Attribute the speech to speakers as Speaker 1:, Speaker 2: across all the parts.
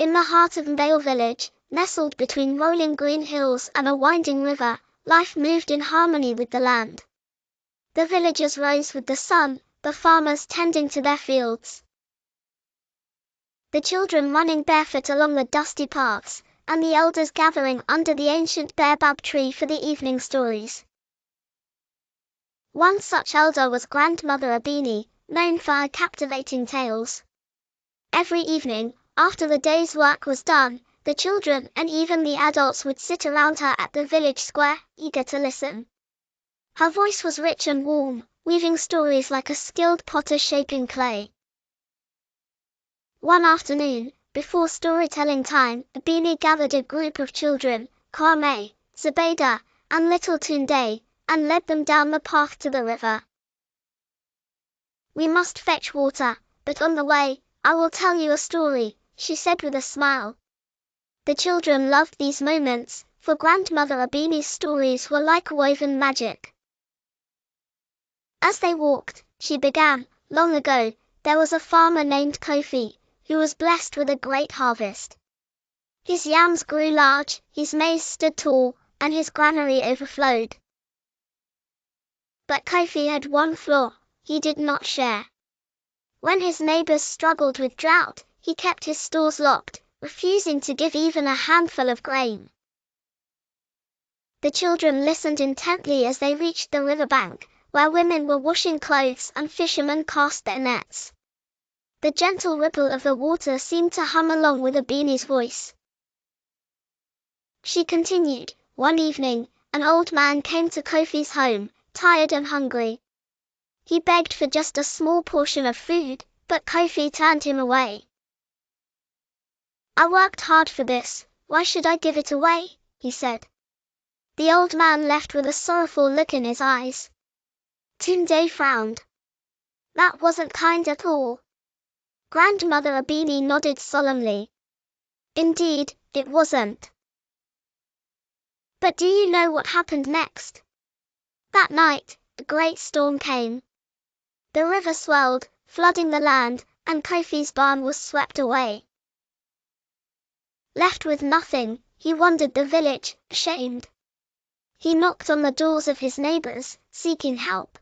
Speaker 1: In the heart of Mbale village, nestled between rolling green hills and a winding river, life moved in harmony with the land. The villagers rose with the sun, the farmers tending to their fields, the children running barefoot along the dusty paths, and the elders gathering under the ancient baobab tree for the evening stories. One such elder was Grandmother Abeni, known for her captivating tales. Every evening, after the day's work was done, the children and even the adults would sit around her at the village square, eager to listen. Her voice was rich and warm, weaving stories like a skilled potter shaping clay. One afternoon, before storytelling time, Abeni gathered a group of children, Kofi, Mbale, and little Tunde, and led them down the path to the river. "We must fetch water, but on the way, I will tell you a story," she said with a smile. The children loved these moments, for Grandmother Abeni's stories were like woven magic. As they walked, she began, "Long ago, there was a farmer named Kofi, who was blessed with a great harvest. His yams grew large, his maize stood tall, and his granary overflowed. But Kofi had one flaw: he did not share. When his neighbors struggled with drought, he kept his stores locked, refusing to give even a handful of grain." The children listened intently as they reached the riverbank, where women were washing clothes and fishermen cast their nets. The gentle ripple of the water seemed to hum along with Abeni's voice. She continued, "One evening, an old man came to Kofi's home, tired and hungry. He begged for just a small portion of food, but Kofi turned him away. 'I worked hard for this, why should I give it away?' he said. The old man left with a sorrowful look in his eyes. Tunde frowned. 'That wasn't kind at all.' Grandmother Abeni nodded solemnly. 'Indeed, it wasn't. But do you know what happened next? That night, a great storm came. The river swelled, flooding the land, and Kofi's barn was swept away. Left with nothing, he wandered the village, ashamed. He knocked on the doors of his neighbors, seeking help.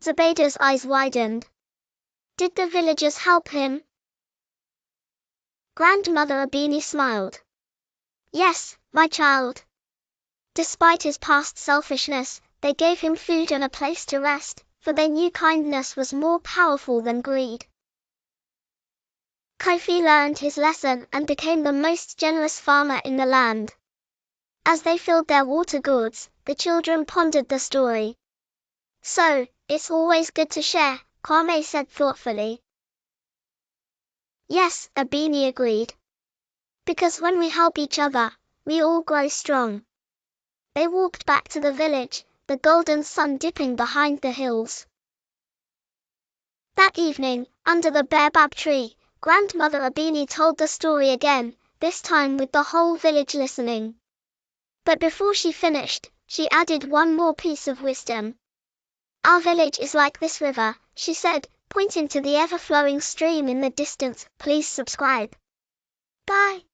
Speaker 1: Mbale's eyes widened. Did the villagers help him? Grandmother Abeni smiled. Yes, my child. Despite his past selfishness, they gave him food and a place to rest, for they knew kindness was more powerful than greed. Kofi learned his lesson and became the most generous farmer in the land. As they filled their water gourds, the children pondered the story. So, it's always good to share, Kofi said thoughtfully. Yes, Abeni agreed. Because when we help each other, we all grow strong. They walked back to the village, the golden sun dipping behind the hills. That evening, under the baobab tree, Grandmother Abeni told the story again, this time with the whole village listening. But before she finished, she added one more piece of wisdom. Our village is like this river, she said, pointing to the ever-flowing stream in the distance. Please subscribe. Bye.